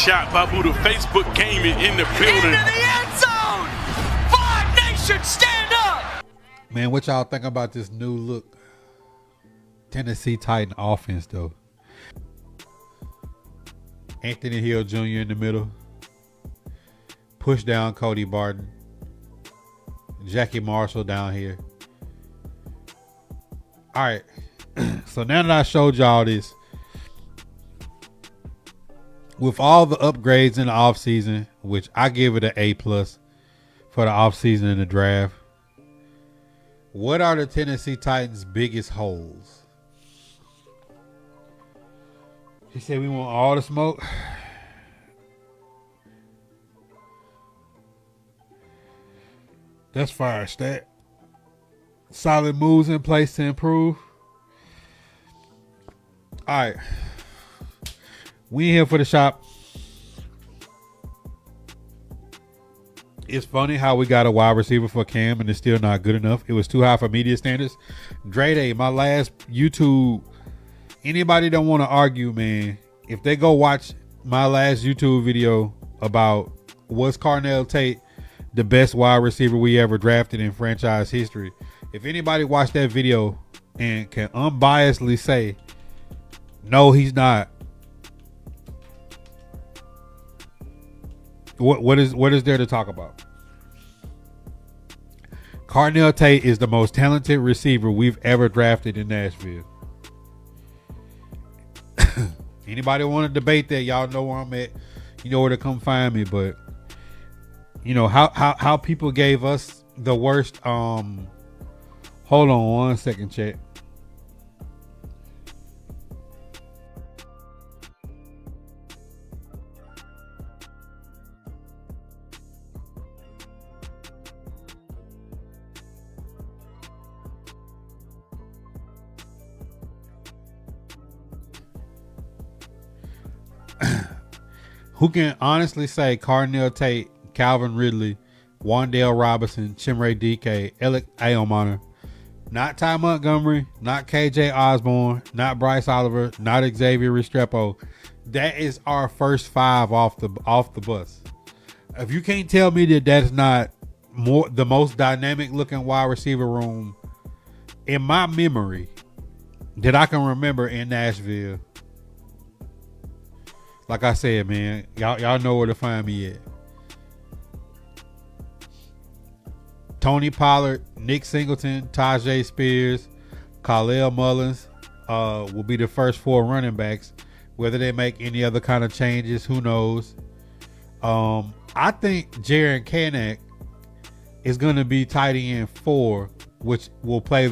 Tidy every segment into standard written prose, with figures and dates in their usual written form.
shot by Buddha. Facebook Gaming in the building. Into the end zone! Five Nation, stand up! Man, what y'all think about this new look Tennessee Titan offense, though? Anthony Hill Jr. in the middle. Push down Cody Barton. Jackie Marshall down here. All right. So now that I showed y'all this, with all the upgrades in the offseason, which I give it an A+ for the offseason and the draft, what are the Tennessee Titans' biggest holes? He said we want all the smoke. That's fire stat. Solid moves in place to improve. All right. We in here for the shop. It's funny how we got a wide receiver for Cam and it's still not good enough. It was too high for media standards. Dre Day, my last YouTube. Anybody don't want to argue, man. If they go watch my last YouTube video about was Carnell Tate the best wide receiver we ever drafted in franchise history. If anybody watched that video and can unbiasedly say, no, he's not. What is there to talk about? Carnell Tate is the most talented receiver we've ever drafted in Nashville. Anybody want to debate that? Y'all know where I'm at. You know where to come find me. But you know how people gave us the worst. Hold on one second, chat. Who can honestly say Carnell Tate, Calvin Ridley, Wan'Dale Robinson, Chimere DK, Alec Ayomaner, not Ty Montgomery, not KJ Osborne, not Bryce Oliver, not Xavier Restrepo. That is our first five off the bus. If you can't tell me that that's not the most dynamic looking wide receiver room in my memory that I can remember in Nashville. Like I said, man, y'all know where to find me at. Tony Pollard, Nick Singleton, Tajay Spears, Khalil Mullins will be the first four running backs. Whether they make any other kind of changes, who knows? I think Jaren Kanak is going to be tight end 4, which will play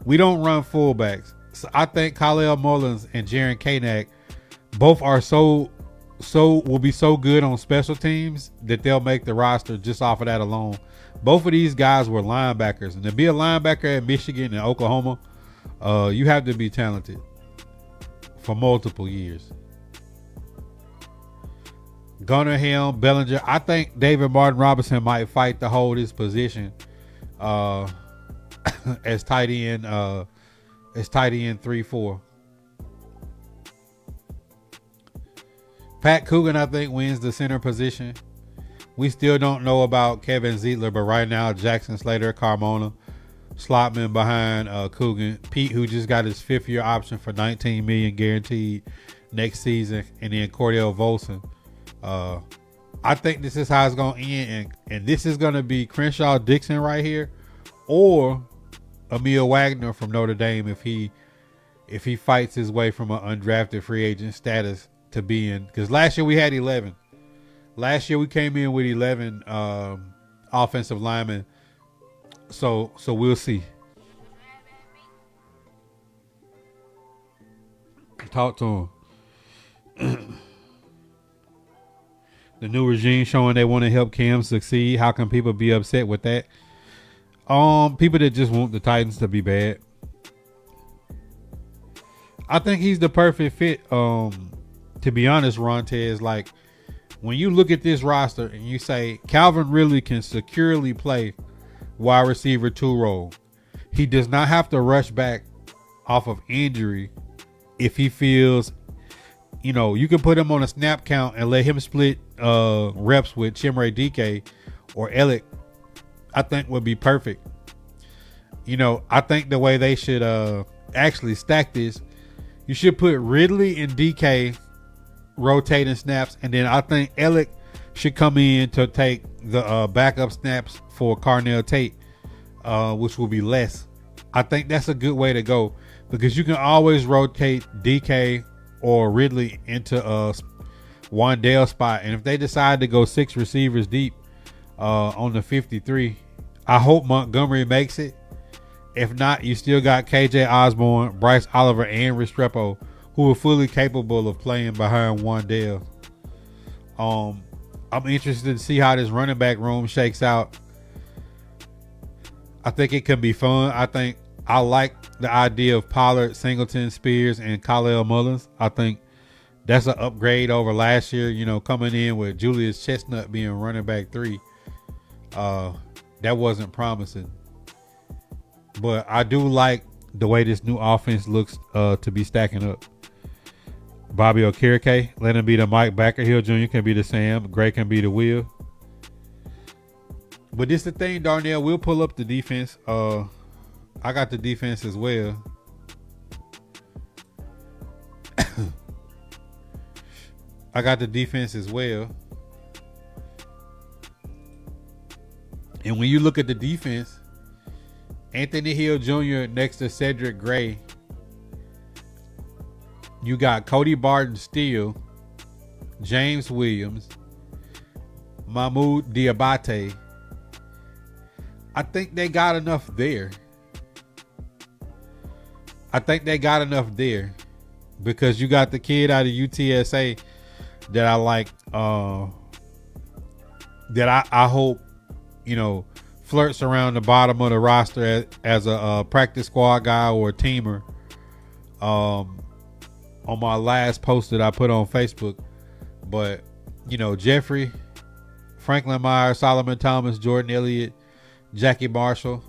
we don't run fullbacks. So I think Khalil Mullins and Jaren Kanak both are will be so good on special teams that they'll make the roster just off of that alone. Both of these guys were linebackers, and to be a linebacker at Michigan and Oklahoma, you have to be talented for multiple years. Gunnar Helm, Bellinger. I think David Martin Robinson might fight to hold his position as tight end 3-4. Pat Coogan, I think, wins the center position. We still don't know about Kevin Zeitler, but right now, Jackson Slater, Carmona, Slotman behind Coogan. Pete, who just got his 5th-year option for $19 million guaranteed next season, and then Cordell Volson. I think this is how it's going to end, and this is going to be Crenshaw Dixon right here, or Emil Wagner from Notre Dame if he fights his way from an undrafted free agent status to be in, because last year we had 11. Last year we came in with 11 offensive linemen. So we'll see. Talk to him. The new regime showing they want to help Cam succeed. How can people be upset with that? People that just want the Titans to be bad. I think he's the perfect fit. To be honest, Rontez, like when you look at this roster and you say Calvin Ridley can securely play wide receiver 2 role. He does not have to rush back off of injury if he feels you know, you can put him on a snap count and let him split reps with Chimere DK or Ellick, I think would be perfect. You know, I think the way they should actually stack this, you should put Ridley and DK rotating snaps, and then I think Ellick should come in to take the backup snaps for Carnell Tate, which will be less. I think that's a good way to go because you can always rotate DK or Ridley into a Wan'Dale spot, and if they decide to go 6 receivers deep on the 53, I hope Montgomery makes it. If not, you still got KJ Osborne, Bryce Oliver, and Restrepo, who are fully capable of playing behind Wan'Dale. I'm interested to see how this running back room shakes out. I think it can be fun. I like the idea of Pollard, Singleton, Spears, and Khalil Mullins. I think that's an upgrade over last year, you know, coming in with Julius Chestnut being running back 3. That wasn't promising. But I do like the way this new offense looks to be stacking up. Bobby Okereke, let him be the Mike. Hill Jr. can be the Sam. Gray can be the Will. But this the thing, Darnell. We'll pull up the defense. I got the defense as well. I got the defense as well. And when you look at the defense, Anthony Hill Jr. next to Cedric Gray, you got Cody Barton Steele, James Williams, Mahmoud Diabate. I think they got enough there. Because you got the kid out of UTSA that I like, that I hope, you know, flirts around the bottom of the roster as a practice squad guy or a teamer. On my last post that I put on Facebook. But, you know, Jeffrey, Franklin Myers, Solomon Thomas, Jordan Elliott, Jackie Marshall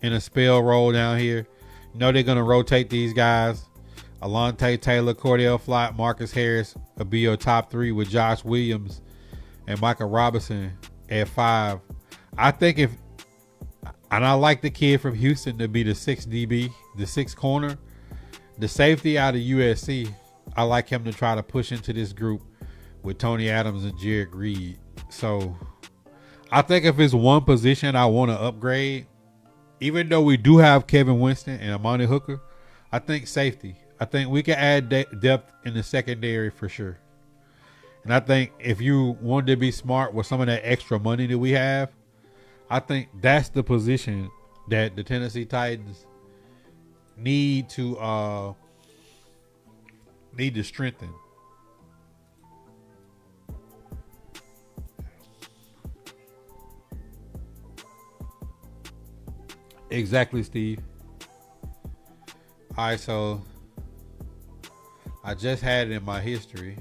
in a spell role down here. You know they're going to rotate these guys. Alontae Taylor, Cordell Flott, Marcus Harris will be your top 3 with Josh Williams and Michael Robinson at 5. I think and I like the kid from Houston to be the 6 DB, the 6 corner. The safety out of USC, I like him to try to push into this group with Tony Adams and Jared Reed. So I think if it's one position I want to upgrade, even though we do have Kevin Winston and Amani Hooker, I think safety. I think we can add depth in the secondary for sure. And I think if you wanted to be smart with some of that extra money that we have, I think that's the position that the Tennessee Titans need to strengthen. Exactly, Steve. All right, so I just had it in my history.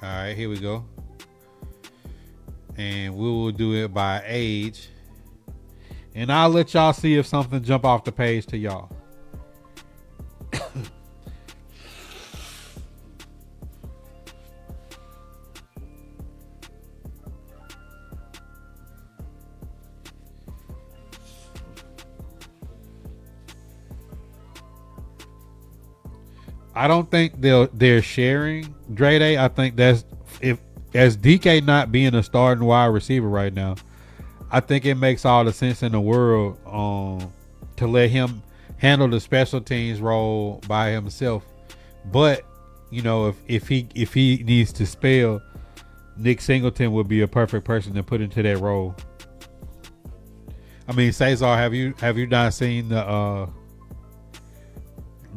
All right, here we go. And we will do it by age. And I'll let y'all see if something jump off the page to y'all. I don't think they're sharing Dre Day. I think that's as DK not being a starting wide receiver right now, I think it makes all the sense in the world to let him handle the special teams role by himself. But you know, if he needs to spell, Nick Singleton would be a perfect person to put into that role. I mean, Cesar, have you not seen the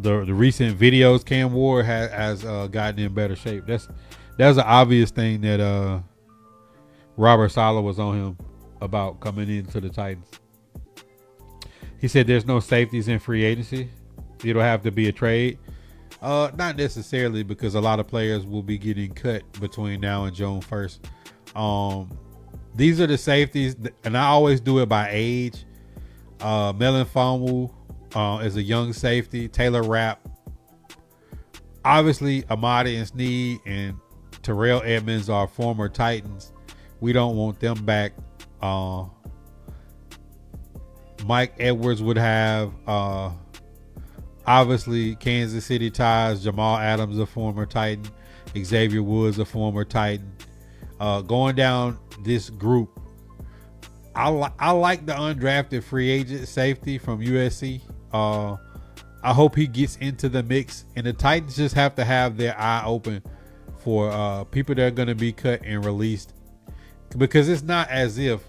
recent videos Cam Ward has gotten in better shape? That's an obvious thing that Robert Saleh was on him about coming into the Titans. He said there's no safeties in free agency. It'll have to be a trade. Not necessarily, because a lot of players will be getting cut between now and June 1st. These are the safeties, and I always do it by age. Melon Famu as a young safety. Taylor Rapp. Obviously, Amadi and Sneed and Terrell Edmonds are former Titans. We don't want them back. Mike Edwards would have obviously Kansas City ties. Jamal Adams, a former Titan. Xavier Woods, a former Titan. Going down this group, I like the undrafted free agent safety from USC. I hope he gets into the mix, and the Titans just have to have their eye open for people that are going to be cut and released, because it's not as if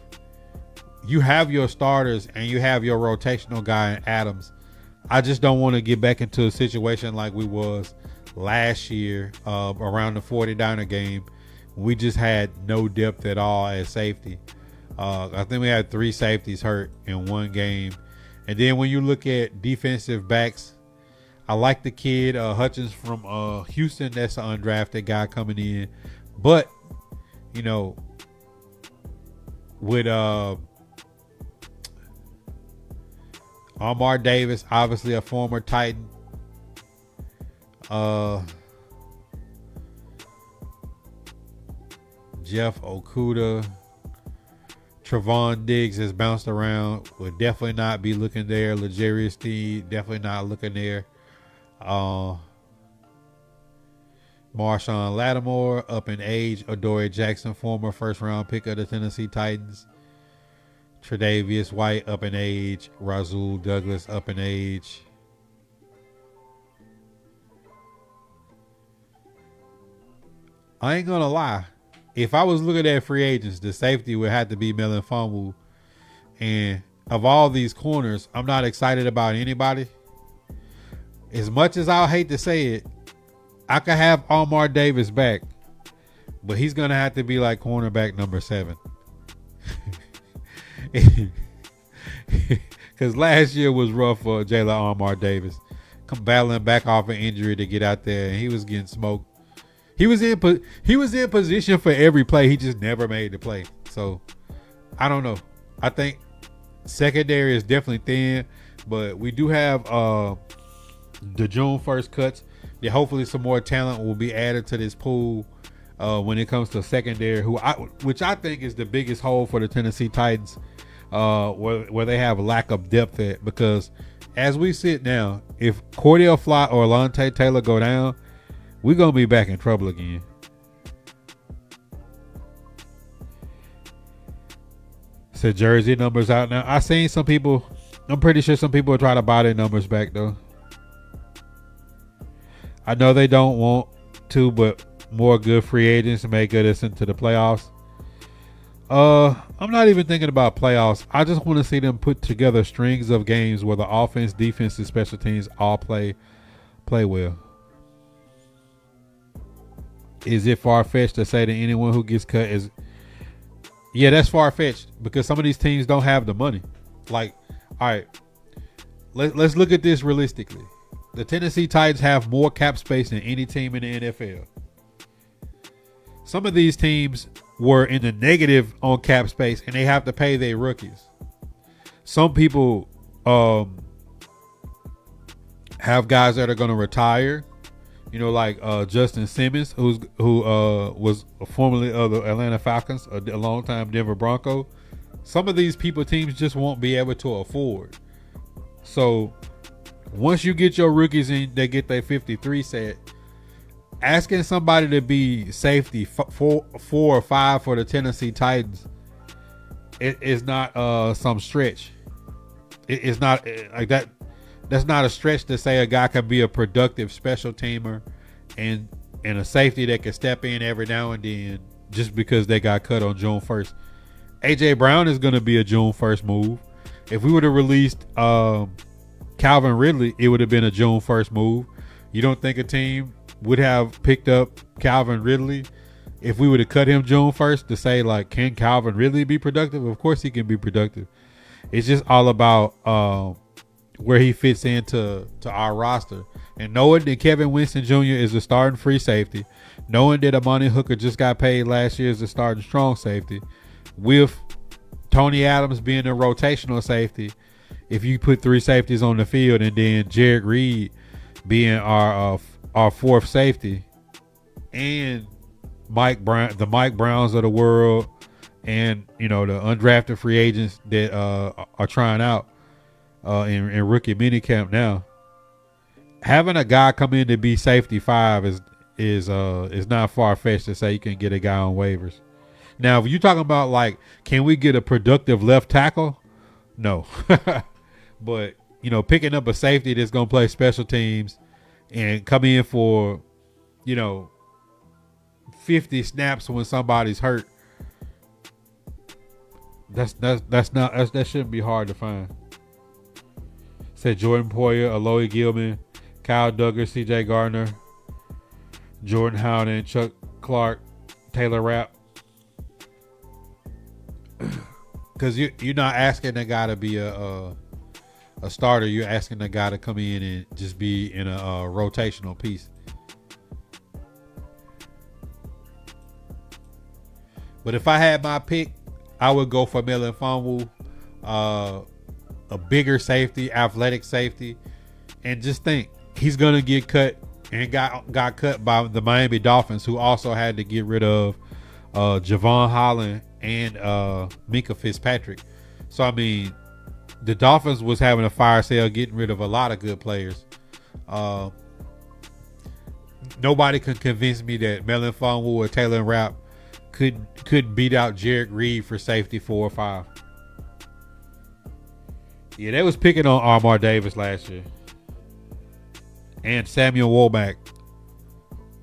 you have your starters and you have your rotational guy in Adams. I just don't want to get back into a situation like we was last year around the 49er game. We just had no depth at all at safety. I think we had 3 safeties hurt in one game. And then when you look at defensive backs, I like the kid Hutchins from Houston. That's an undrafted guy coming in. But, you know, with Amar Davis, obviously a former Titan. Jeff Okuda. Trevon Diggs has bounced around. Would definitely not be looking there. L'Jarius Sneed, definitely not looking there. Marshawn Lattimore, up in age. Adoree Jackson, former first-round pick of the Tennessee Titans. Tre'Davious White, up in age. Rasul Douglas, up in age. I ain't gonna lie. If I was looking at free agents, the safety would have to be Melifonwu. And of all these corners, I'm not excited about anybody. As much as I hate to say it, I could have Amar Davis back, but he's going to have to be like cornerback number 7. Because last year was rough for Jayla Amar Davis. Battling back off an injury to get out there, and he was getting smoked. He was in position for every play. He just never made the play. So, I don't know. I think secondary is definitely thin, but we do have the June 1st cuts. That hopefully some more talent will be added to this pool when it comes to secondary, which I think is the biggest hole for the Tennessee Titans, where they have a lack of depth at. Because as we sit now, if Cordell Flott or Alontae Taylor go down, we're going to be back in trouble again. So jersey numbers out now. I seen some people, I'm pretty sure some people are trying to buy their numbers back though. I know they don't want to, but more good free agents may get us into the playoffs. I'm not even thinking about playoffs. I just want to see them put together strings of games where the offense, defense, and special teams all play well. Is it far-fetched to say that anyone who gets cut is... Yeah, that's far-fetched because some of these teams don't have the money. Like, all right, let's look at this realistically. The Tennessee Titans have more cap space than any team in the NFL. Some of these teams were in the negative on cap space and they have to pay their rookies. Some people have guys that are going to retire. You know, like Justin Simmons, who was formerly of the Atlanta Falcons, a longtime Denver Bronco. Some of these teams just won't be able to afford. So once you get your rookies in, they get their 53 set. Asking somebody to be safety 4 or 5 for the Tennessee Titans, it is not some stretch. It's not like that. That's not a stretch to say a guy can be a productive special teamer and a safety that can step in every now and then just because they got cut on June 1st. A.J. Brown is going to be a June 1st move. If we would have released Calvin Ridley, it would have been a June 1st move. You don't think a team would have picked up Calvin Ridley if we would have cut him June 1st to say, like, can Calvin Ridley be productive? Of course he can be productive. It's just all about where he fits into our roster. And knowing that Kevin Winston Jr. is a starting free safety, knowing that Amani Hooker just got paid last year as a starting strong safety, with Tony Adams being a rotational safety, if you put 3 safeties on the field and then Jared Reed being our fourth safety, and Mike Browns of the world, and the undrafted free agents that are trying out in rookie minicamp now. Having a guy come in to be safety 5 is not far fetched to say you can get a guy on waivers. Now, if you're talking about like, can we get a productive left tackle? No, but picking up a safety that's gonna play special teams and come in for 50 snaps when somebody's hurt. That shouldn't be hard to find. Said Jordan Poyer, Aloy Gilman, Kyle Duggar, C.J. Gardner, Jordan Howden, Chuck Clark, Taylor Rapp. Because you're not asking the guy to be a starter. You're asking the guy to come in and just be in a rotational piece. But if I had my pick, I would go for Melon Fonwu, a bigger safety, athletic safety, and just think he's gonna get cut and got cut by the Miami Dolphins, who also had to get rid of Javon Holland and Minkah Fitzpatrick. So I mean, the Dolphins was having a fire sale, getting rid of a lot of good players. Nobody can convince me that Melon Fonwu or Taylor Rapp could beat out Jared Reed for safety 4 or 5. Yeah, they was picking on Armar Davis last year. And Samuel Womack.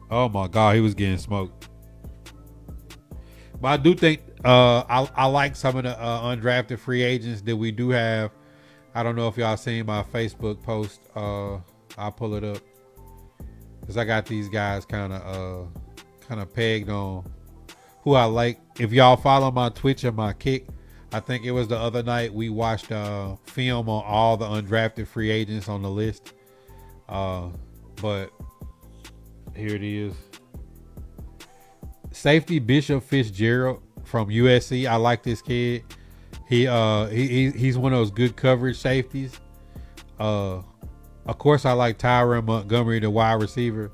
Oh my God, he was getting smoked. But I do think I like some of the undrafted free agents that we do have. I don't know if y'all seen my Facebook post. I'll pull it up, because I got these guys kind of pegged on who I like. If y'all follow my Twitch and my Kick, I think it was the other night we watched film on all the undrafted free agents on the list. But here it is. Safety Bishop Fitzgerald from USC. I like this kid. He's one of those good coverage safeties. Of course, I like Tyron Montgomery, the wide receiver,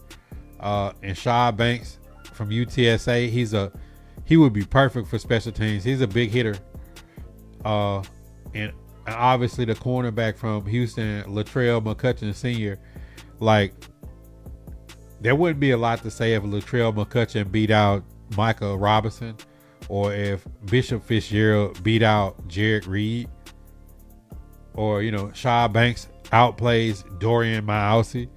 and Shaw Banks from UTSA. He would be perfect for special teams. He's a big hitter. And obviously the cornerback from Houston, Latrell McCutcheon Sr. Like, there wouldn't be a lot to say if Latrell McCutcheon beat out Micah Robinson, or if Bishop Fitzgerald beat out Jared Reed, or Shaw Banks outplays Dorian Mausi.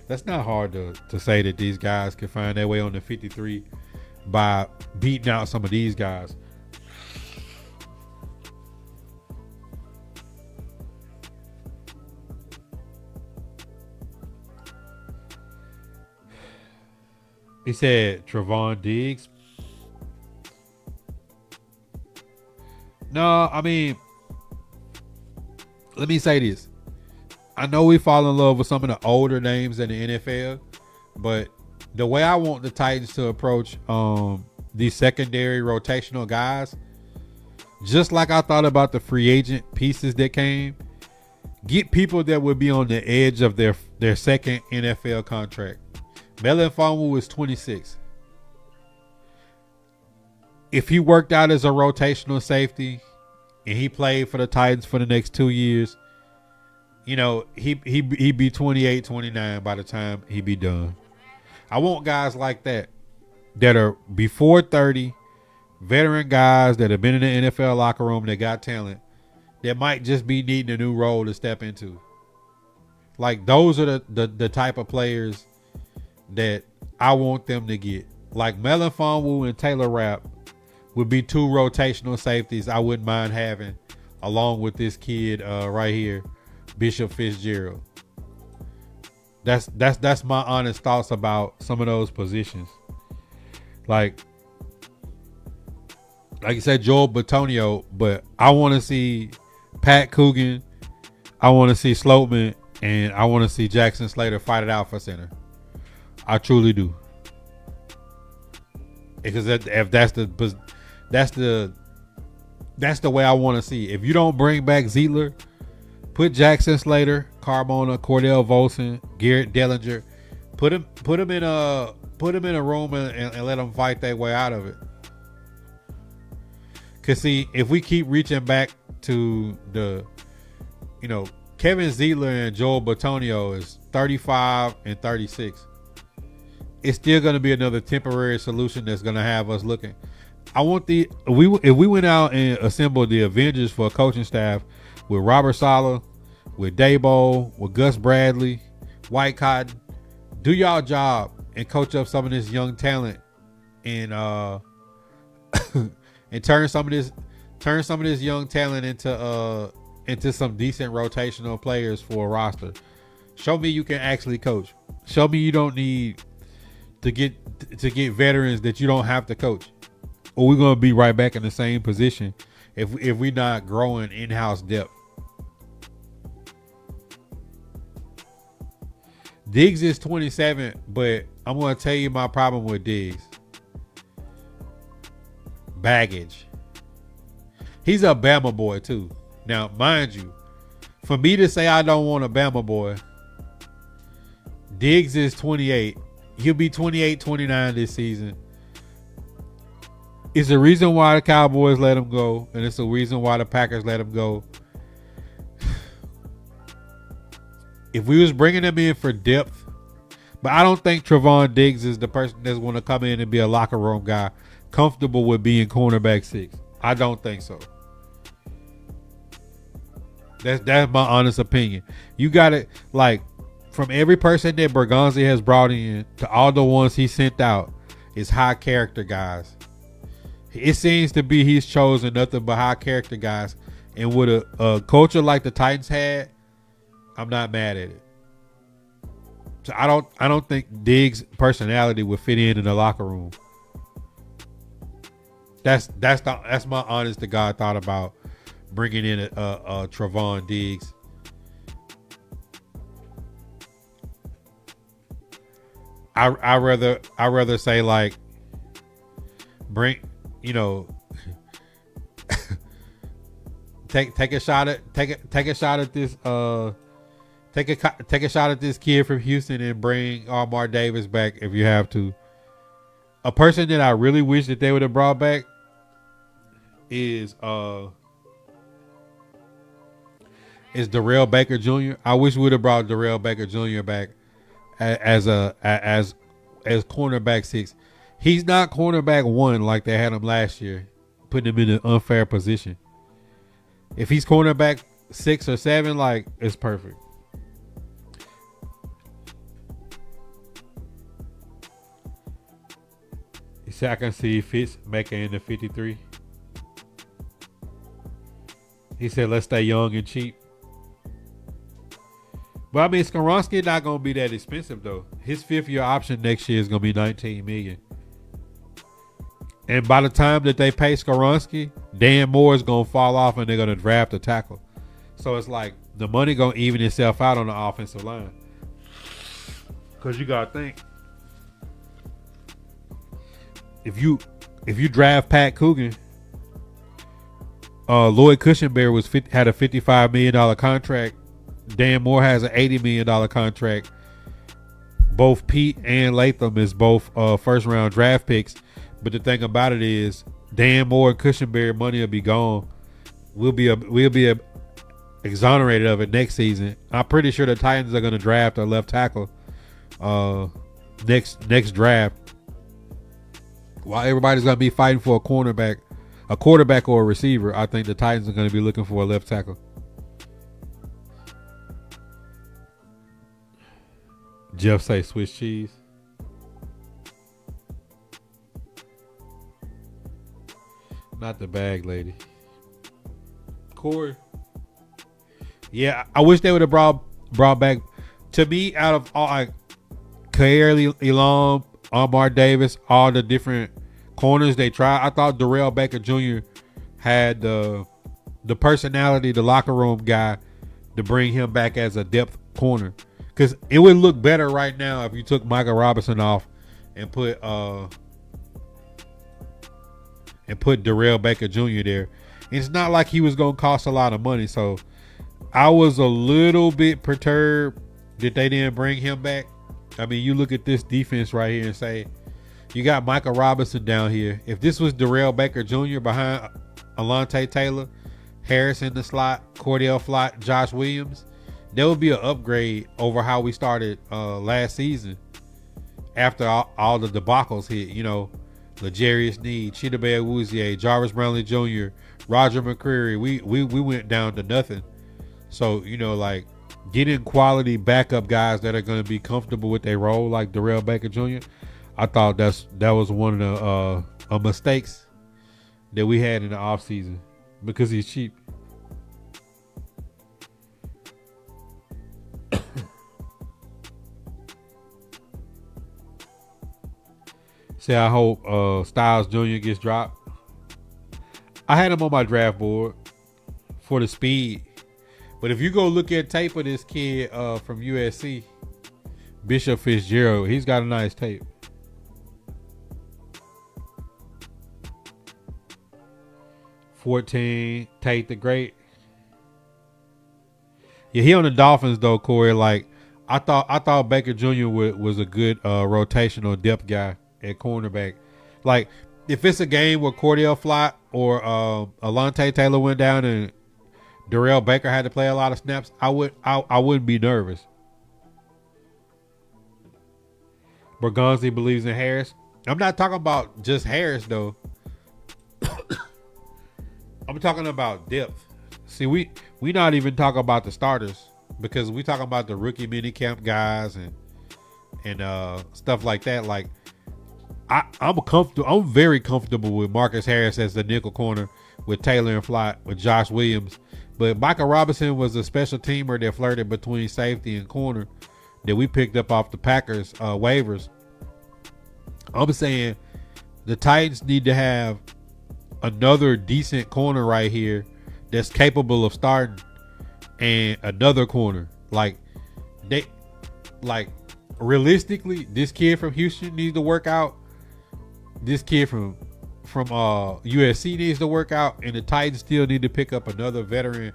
That's not hard to say that these guys can find their way on the 53 by beating out some of these guys. He said Trevon Diggs. No, I mean, let me say this. I know we fall in love with some of the older names in the NFL, but the way I want the Titans to approach these secondary rotational guys, just like I thought about the free agent pieces that came, get people that would be on the edge of their second NFL contract. Melon Fonwu is 26. If he worked out as a rotational safety and he played for the Titans for the next 2 years, he'd be 28, 29 by the time he be done. I want guys like that are before 30, veteran guys that have been in the NFL locker room, that got talent, that might just be needing a new role to step into. Like, those are the type of players that I want them to get. Like Melon Fonwu and Taylor Rapp would be 2 rotational safeties I wouldn't mind having, along with this kid right here, Bishop Fitzgerald. That's my honest thoughts about some of those positions. Like I said, Joel Bitonio, but I want to see Pat Coogan, I want to see Sloatman, and I want to see Jackson Slater fight it out for center. I truly do. Because if that's the way I want to see. If you don't bring back Zietler, Put Jackson Slater, Carmona, Cordell Volson, Garrett Dellinger. Put him in a room and let them fight their way out of it. Cause see, if we keep reaching back to the, Kevin Zeitler and Joel Bitonio is 35 and 36. It's still going to be another temporary solution that's going to have us looking. If we went out and assembled the Avengers for a coaching staff with Robert Saleh, with Dabo, with Gus Bradley, White Cotton, do y'all job and coach up some of this young talent and and turn some of this young talent into some decent rotational players for a roster. Show me you can actually coach. Show me you don't need to get veterans that you don't have to coach, or we're gonna be right back in the same position if we're not growing in-house depth. Diggs is 27, but I'm gonna tell you my problem with Diggs. Baggage. He's a Bama boy too. Now, mind you, for me to say I don't want a Bama boy, Diggs is 28. He'll be 28, 29 this season. It's the reason why the Cowboys let him go, and it's the reason why the Packers let him go. If we was bringing him in for depth, but I don't think Trevon Diggs is the person that's going to come in and be a locker room guy, comfortable with being cornerback 6. I don't think so. That's my honest opinion. You got it, from every person that Bergonzi has brought in to all the ones he sent out, is high character guys. It seems to be he's chosen nothing but high character guys, and with a culture like the Titans had, I'm not mad at it. So I don't think Diggs' personality would fit in the locker room. That's my honest to God thought about bringing in a Trevon Diggs. I rather say bring take a shot at this take a shot at this kid from Houston and bring Armar Davis back if you have to. A person that I really wish that they would have brought back is Darrell Baker Jr. I wish we would have brought Darrell Baker Jr. back as cornerback 6. He's not cornerback 1 like they had him last year, putting him in an unfair position. If he's cornerback 6 or 7, it's perfect. You see, I can see Fitz making the 53. He said, let's stay young and cheap. But I mean, Skoronski not going to be that expensive though. His 5th-year option next year is going to be $19 million. And by the time that they pay Skoronski, Dan Moore is going to fall off and they're going to draft a tackle. So it's the money going to even itself out on the offensive line. Because you got to think, if you draft Pat Coogan, Lloyd Cushenberry had a $55 million contract. Dan Moore has an $80 million contract. Both Pete and Latham is both first round draft picks. But the thing about it is, Dan Moore and Cushenberry money will be gone. We'll be exonerated of it next season. I'm pretty sure the Titans are going to draft a left tackle next draft. While everybody's going to be fighting for a quarterback or a receiver, I think the Titans are going to be looking for a left tackle. Jeff say Swiss cheese. Not the bag lady. Corey. Yeah, I wish they would have brought back. To me, out of all Kair Elam, Armar Davis, all the different corners they tried, I thought Darrell Baker Jr. had the personality, the locker room guy, to bring him back as a depth corner. Because it would look better right now if you took Michael Robinson off and put Darrell Baker Jr. there. It's not like he was going to cost a lot of money. So I was a little bit perturbed that they didn't bring him back. I mean, you look at this defense right here and say, you got Michael Robinson down here. If this was Darrell Baker Jr. behind Alontae Taylor, Harris in the slot, Cordell Flott, Josh Williams, there would be an upgrade over how we started last season after all the debacles hit. You know, L'Jarius Sneed, Chidobe Awuzie, Jarvis Brownlee Jr., Roger McCreary. We went down to nothing. So, you know, like, getting quality backup guys that are going to be comfortable with their role, like Darrell Baker Jr., I thought that was one of the mistakes that we had in the offseason because he's cheap. Say I hope Styles Jr. gets dropped. I had him on my draft board for the speed. But if you go look at tape of this kid from USC, Bishop Fitzgerald, he's got a nice tape. .14, Tate the Great. Yeah, he on the Dolphins though, Corey. Like I thought Baker Jr. was a good rotational depth guy at cornerback. Like if it's a game where Cordell Flott or Alontae Taylor went down and Darrell Baker had to play a lot of snaps, I wouldn't be nervous. Bergonzi believes in Harris. I'm not talking about just Harris though. I'm talking about depth. See, we not even talking about the starters because we talking about the rookie minicamp guys and stuff like that. Like I'm very comfortable with Marcus Harris as the nickel corner with Taylor and Flott with Josh Williams. But Michael Robinson was a special teamer that flirted between safety and corner that we picked up off the Packers waivers. I'm saying the Titans need to have another decent corner right here that's capable of starting and another corner. Like realistically, this kid from Houston needs to work out. This kid from USC needs to work out, and the Titans still need to pick up another veteran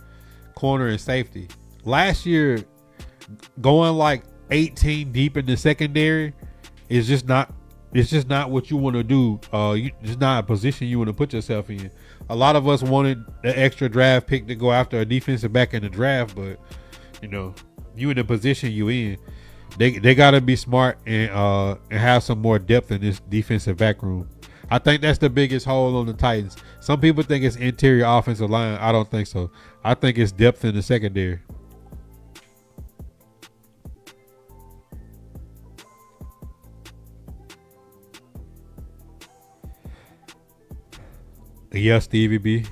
corner and safety. Last year, going like 18 deep in the secondary is just not. It's just not what you want to do. It's not a position you want to put yourself in. A lot of us wanted an extra draft pick to go after a defensive back in the draft, but you know, you in the position you in. They got to be smart and have some more depth in this defensive back room. I think that's the biggest hole on the Titans. Some people think it's interior offensive line. I don't think so. I think it's depth in the secondary. Yeah, Stevie B.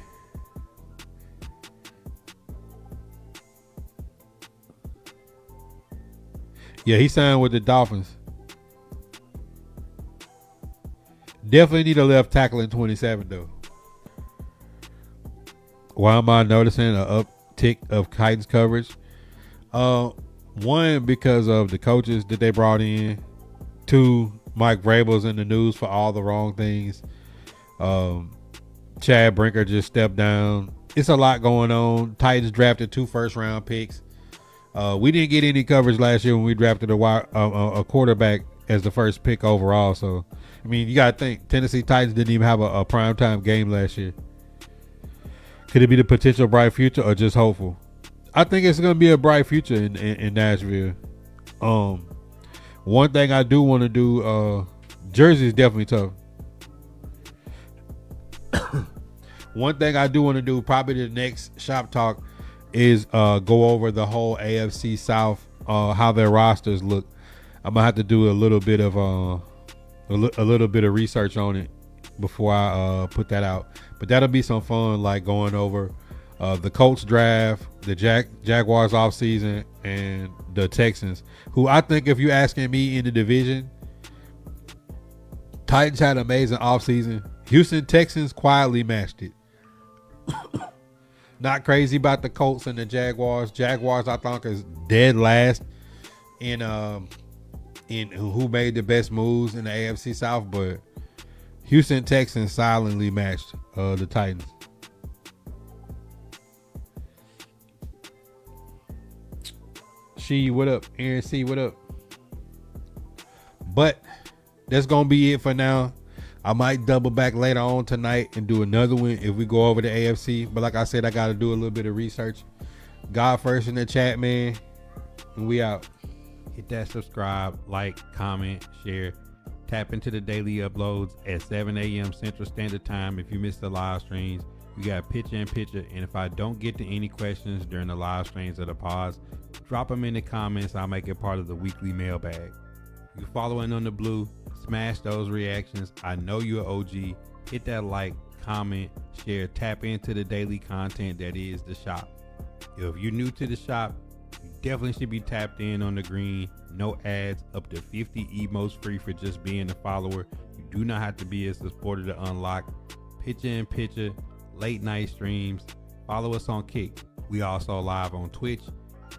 Yeah, he signed with the Dolphins. Definitely need a left tackle in 27 though. Why am I noticing an uptick of Titans coverage? One, because of the coaches that they brought in. Two, Mike Vrabel's in the news for all the wrong things. Chad Brinker just stepped down. It's a lot going on. Titans drafted 2 first-round picks. We didn't get any coverage last year when we drafted a quarterback as the first pick overall. So, I mean, you got to think Tennessee Titans didn't even have a primetime game last year. Could it be the potential bright future or just hopeful? I think it's going to be a bright future in Nashville. One thing I do want to do, Jersey is definitely tough. One thing I do want to do, probably the next shop talk, is go over the whole AFC South, how their rosters look. I'm gonna have to do a little bit of research on it before I put that out. But that'll be some fun, like going over the Colts draft, the Jaguars offseason, and the Texans, who I think, if you're asking me in the division, Titans had an amazing offseason. Houston Texans quietly matched it. Not crazy about the Colts and the Jaguars. Jaguars, I think, is dead last in who made the best moves in the AFC South, but Houston Texans silently matched the Titans. She, what up? Aaron C, what up? But that's gonna be it for now. I might double back later on tonight and do another one if we go over the AFC. But like I said, I got to do a little bit of research. God first in the chat, man. And we out. Hit that subscribe, like, comment, share. Tap into the daily uploads at 7 a.m. Central Standard Time. If you missed the live streams, we got picture in picture. And if I don't get to any questions during the live streams or the pods, drop them in the comments. I'll make it part of the weekly mailbag. If you're following on the blue, smash those reactions. I know you're OG. Hit that like, comment, share, tap into the daily content that is the shop. If you're new to the shop, you definitely should be tapped in on the green. No ads, up to 50 emotes free for just being a follower. You do not have to be a supporter to unlock picture in picture, late night streams. Follow us on Kick. We also live on Twitch.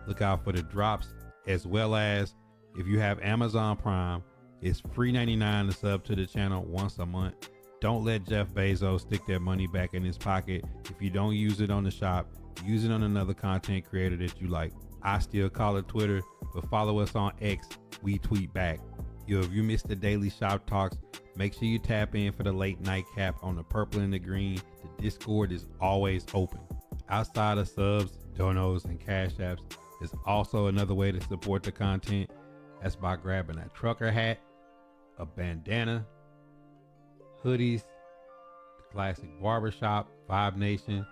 Look out for the drops, as well as if you have Amazon Prime, it's free $99 to sub to the channel once a month. Don't let Jeff Bezos stick that money back in his pocket. If you don't use it on the shop, use it on another content creator that you like. I still call it Twitter, but follow us on X. We tweet back. Yo, if you missed the daily shop talks, make sure you tap in for the late night cap on the purple and the green. The Discord is always open. Outside of subs, donos, and cash apps, there's also another way to support the content. That's by grabbing a trucker hat, a bandana, hoodies, the classic barbershop, Vibe Nation,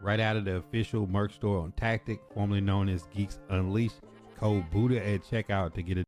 right out of the official merch store on Tactic, formerly known as Geeks Unleashed. Code Buddha at checkout to get a